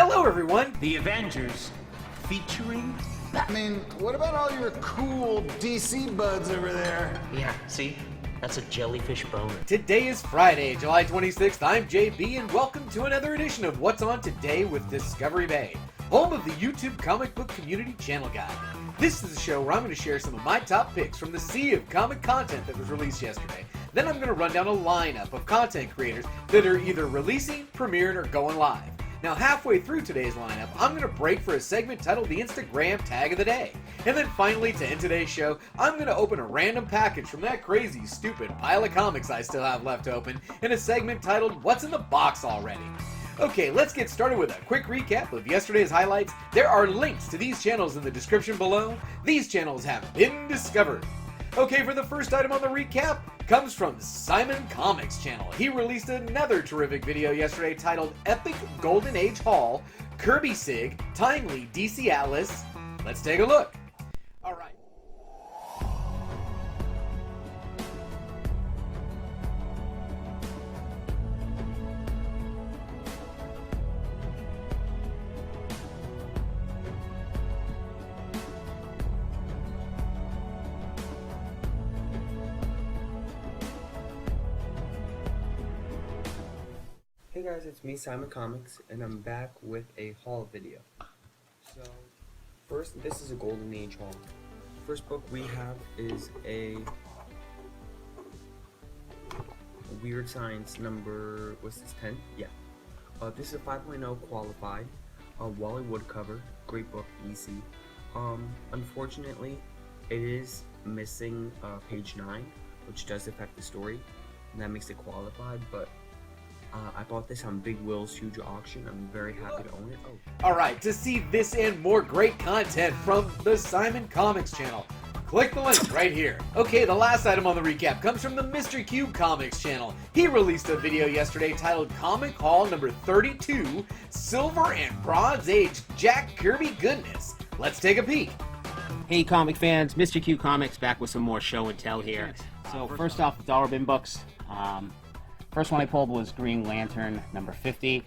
Hello everyone! The Avengers, featuring... I mean, what about all your cool DC buds over there? Yeah, see? That's a jellyfish boner. Today is Friday, July 26th. I'm JB and welcome to another edition of What's On Today with Discovery Bay, home of the YouTube comic book community channel guide. This is the show where I'm going to share some of my top picks from the sea of comic content that was released yesterday. Then I'm going to run down a lineup of content creators that are either releasing, premiered, or going live. Now, halfway through today's lineup, I'm going to break for a segment titled the Instagram Tag of the Day. And then finally, to end today's show, I'm going to open a random package from that crazy, stupid pile of comics I still have left open in a segment titled What's in the Box Already? Okay, let's get started with a quick recap of yesterday's highlights. There are links to these channels in the description below. These channels have been discovered. Okay, for the first item on the recap, comes from Simon Comics channel. He released another terrific video yesterday titled Epic Golden Age Haul, Kirby Sig, Timely DC Atlas. Let's take a look. Alright. Hey guys, it's me, Simon Comics, and I'm back with a haul video. So, first, this is a Golden Age haul. First book we have is a Weird Science number, what's this, 10? Yeah. This is a 5.0 qualified, Wally Wood cover, great book, easy. Unfortunately, it is missing page 9, which does affect the story, and that makes it qualified, but I bought this on Big Will's huge auction. I'm very happy to own it. Alright, to see this and more great content from the Simon Comics channel, click the link right here. Okay, the last item on the recap comes from the misterQcomics channel. He released a video yesterday titled Comic Haul number 32, Silver and Bronze Age Jack Kirby Goodness. Let's take a peek. Hey comic fans, misterQcomics back with some more show and tell here. So first off, dollar bin books. First one I pulled was Green Lantern number 50.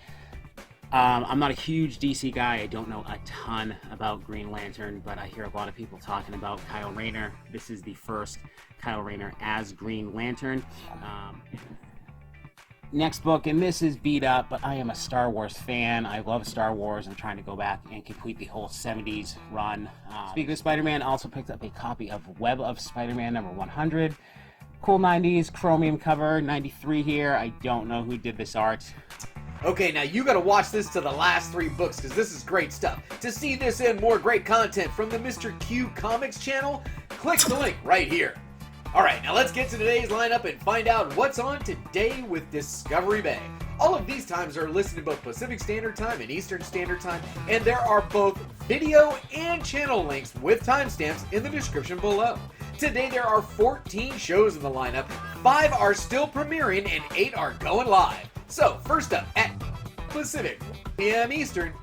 I'm not a huge DC guy. I don't know a ton about Green Lantern, but I hear a lot of people talking about Kyle Rayner. This is the first Kyle Rayner as Green Lantern. Next book, and this is beat up, but I am a Star Wars fan. I love Star Wars. I'm trying to go back and complete the whole 70s run. Speaking of Spider-Man, I also picked up a copy of Web of Spider-Man number 100. Cool 90s chromium cover, 93 here. I don't know who did this art. Okay, now you gotta watch this to the last 3 books because this is great stuff. To see this and more great content from the misterQcomics channel, click the link right here. Alright, now let's get to today's lineup and find out what's on today with Discovery Bay. All of these times are listed in both Pacific Standard Time and Eastern Standard Time, and there are both video and channel links with timestamps in the description below. Today there are 14 shows in the lineup, 5 are still premiering, and 8 are going live. So, first up at Pacific, p.m. Eastern.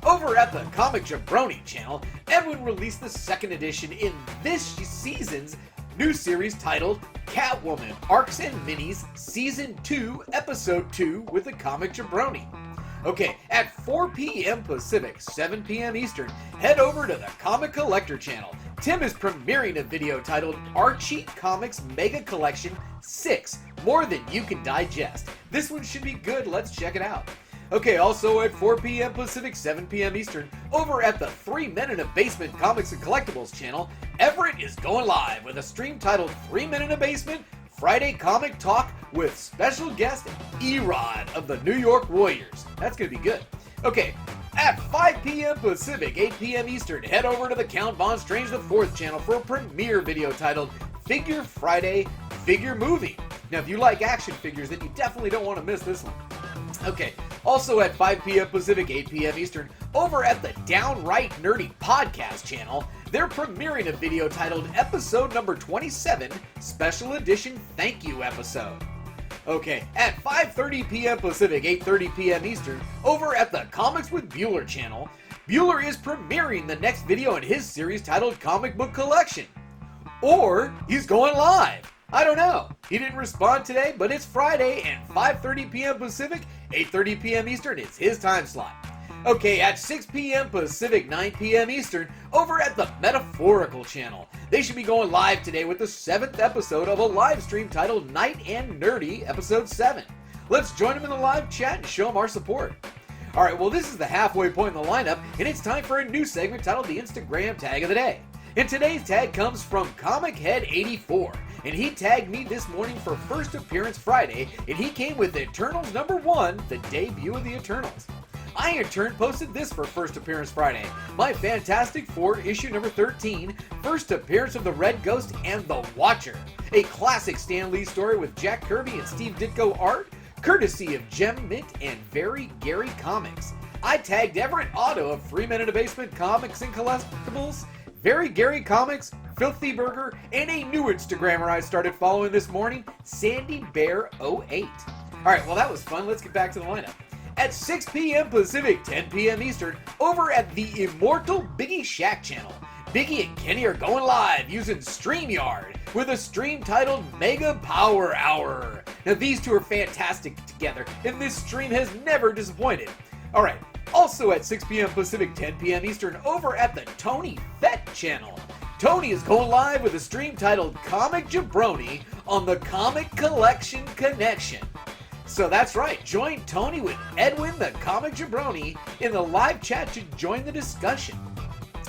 Over at the Comic Jabroni channel, Edwin released the second edition in this season's new series titled Catwoman Arcs and Minis Season 2 Episode 2 with the Comic Jabroni. Okay, at 4 p.m. Pacific, 7 p.m. Eastern, head over to the Comic Collector channel. Tim is premiering a video titled Archie Comics Mega Collection 6, More Than You Can Digest. This one should be good, let's check it out. Okay, also at 4 p.m. Pacific, 7 p.m. Eastern, over at the 3 Men in a Basement Comics and Collectibles channel, Everett is going live with a stream titled 3 Men in a Basement, Friday Comic Talk with special guest EROD of the New York Warriors. That's going to be good. Okay, at 5 p.m. Pacific, 8 p.m. Eastern, head over to the Count Von Strange IV channel for a premiere video titled Figure Friday, Figure Movie. Now, if you like action figures, then you definitely don't want to miss this one. Okay, also at 5 p.m. Pacific, 8 p.m. Eastern, over at the Downright Nerdy Podcast channel, they're premiering a video titled Episode number 27, Special Edition Thank You Episode. Okay, at 5:30 p.m. Pacific, 8:30 p.m. Eastern, over at the Comics with Bueller channel, Bueller is premiering the next video in his series titled Comic Book Collection. Or he's going live. I don't know. He didn't respond today, but it's Friday and 5:30 p.m. Pacific, 8:30 p.m. Eastern is his time slot. Okay, at 6 p.m. Pacific, 9 p.m. Eastern, over at the Metaphorical channel. They should be going live today with the 7th episode of a live stream titled Night and Nerdy, Episode 7. Let's join them in the live chat and show them our support. Alright, well this is the halfway point in the lineup, and it's time for a new segment titled the Instagram Tag of the Day. And today's tag comes from ComicHead84, and he tagged me this morning for First Appearance Friday, and he came with Eternals #1, the debut of the Eternals. I in turn posted this for First Appearance Friday, my Fantastic Four issue number 13, First Appearance of the Red Ghost and the Watcher, a classic Stan Lee story with Jack Kirby and Steve Ditko art, courtesy of Gem Mint and Very Gary Comics. I tagged Everett Otto of 3 Men in a Basement Comics and Collectibles, Very Gary Comics, Filthy Burger, and a new Instagrammer I started following this morning, Sandy Bear 08. Alright, well that was fun. Let's get back to the lineup. At 6 p.m. Pacific, 10 p.m. Eastern, over at the Immortal Biggie Shack channel. Biggie and Kenny are going live using StreamYard with a stream titled Mega Power Hour. Now these two are fantastic together, and this stream has never disappointed. Alright, also at 6 p.m. Pacific, 10 p.m. Eastern, over at the Tony Fett channel. Tony is going live with a stream titled Comic Jabroni on the Comic Collection Connection. So that's right, join Tony with Edwin the Comic Jabroni in the live chat to join the discussion.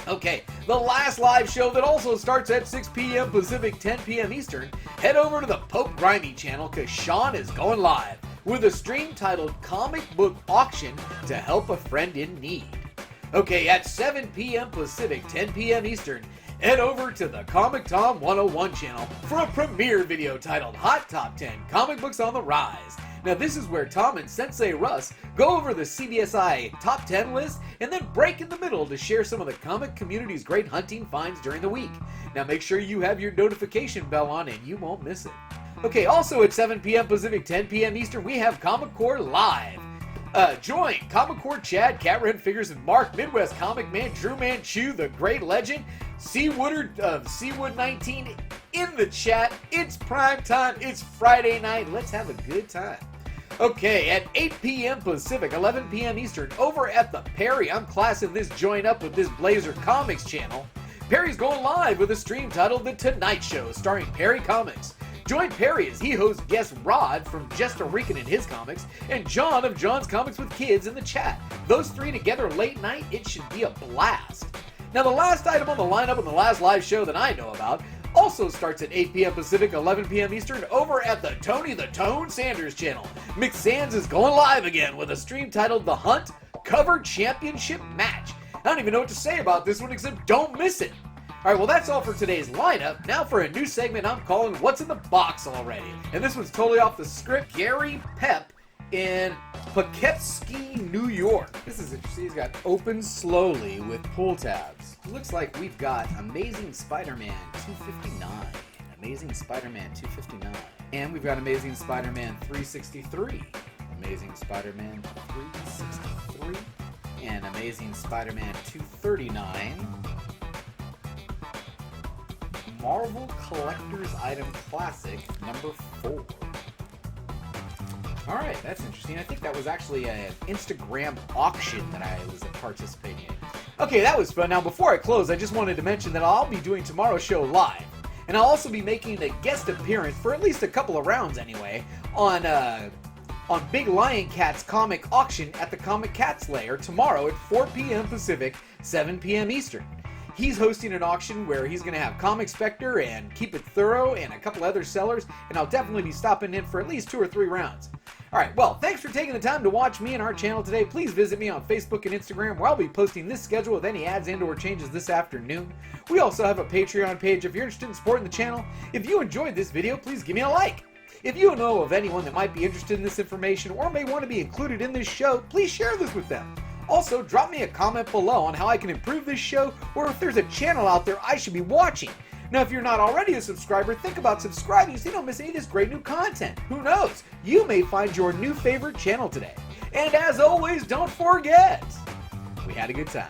Okay, the last live show that also starts at 6 p.m. Pacific, 10 p.m. Eastern, head over to the Pope Grimy channel because Sean is going live with a stream titled Comic Book Auction to help a friend in need. Okay, at 7 p.m. Pacific, 10 p.m. Eastern, head over to the Comic Tom 101 channel for a premiere video titled Hot Top 10 Comic Books on the Rise. Now this is where Tom and Sensei Russ go over the CBSI Top 10 list and then break in the middle to share some of the comic community's great hunting finds during the week. Now make sure you have your notification bell on and you won't miss it. Okay, also at 7 p.m. Pacific, 10 p.m. Eastern, we have Comic Core Live. Join Comic Core Chad, Catren Figures, and Mark, Midwest Comic Man, Drew Manchu, the Great Legend, Seawoodard of Seawood 19 in the chat. It's prime time. It's Friday night. Let's have a good time. Okay, at 8 p.m. Pacific, 11 p.m. Eastern, over at the Perry, I'm classing this joint up with this Blazer Comics channel. Perry's going live with a stream titled The Tonight Show, starring Perry Comics. Join Perry as he hosts guest Rod from Jester Rican in his comics, and John of John's Comics with Kids in the chat. Those three together late night, it should be a blast. Now the last item on the lineup and the last live show that I know about also starts at 8 p.m. Pacific, 11 p.m. Eastern, over at the Tony the Tone Sanders channel. Mick Sands is going live again with a stream titled The Hunt Cover Championship Match. I don't even know what to say about this one except don't miss it. Alright, well that's all for today's lineup. Now for a new segment I'm calling What's in the Box Already. And this one's totally off the script. Gary Pep in Poughkeepsie, New York. This is interesting. He's got Open Slowly with pull tabs. It looks like we've got Amazing Spider-Man 259. Amazing Spider-Man 259. And we've got Amazing Spider-Man 363. Amazing Spider-Man 363. And Amazing Spider-Man 239. Marvel Collector's Item Classic number 4. Alright, that's interesting. I think that was actually an Instagram auction that I was participating in. Okay, that was fun. Now, before I close, I just wanted to mention that I'll be doing tomorrow's show live. And I'll also be making a guest appearance, for at least a couple of rounds anyway, on Big Lion Cat's comic auction at the Comic Cats Lair tomorrow at 4 p.m. Pacific, 7 p.m. Eastern. He's hosting an auction where he's going to have Comic Spectre and Keep It Thorough and a couple other sellers, and I'll definitely be stopping in for at least 2 or 3 rounds. Alright, well, thanks for taking the time to watch me and our channel today. Please visit me on Facebook and Instagram, where I'll be posting this schedule with any ads and or changes this afternoon. We also have a Patreon page if you're interested in supporting the channel. If you enjoyed this video, please give me a like. If you know of anyone that might be interested in this information or may want to be included in this show, please share this with them. Also, drop me a comment below on how I can improve this show, or if there's a channel out there I should be watching. Now, if you're not already a subscriber, think about subscribing so you don't miss any of this great new content. Who knows? You may find your new favorite channel today. And as always, don't forget, we had a good time.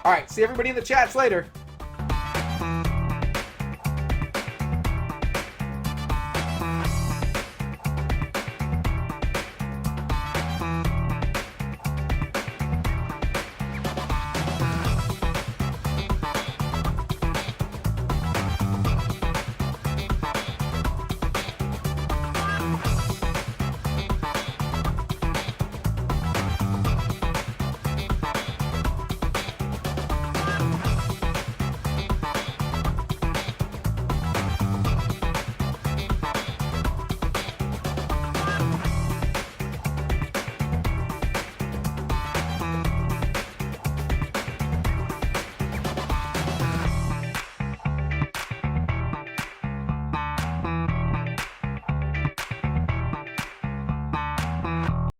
Alright, see everybody in the chats later.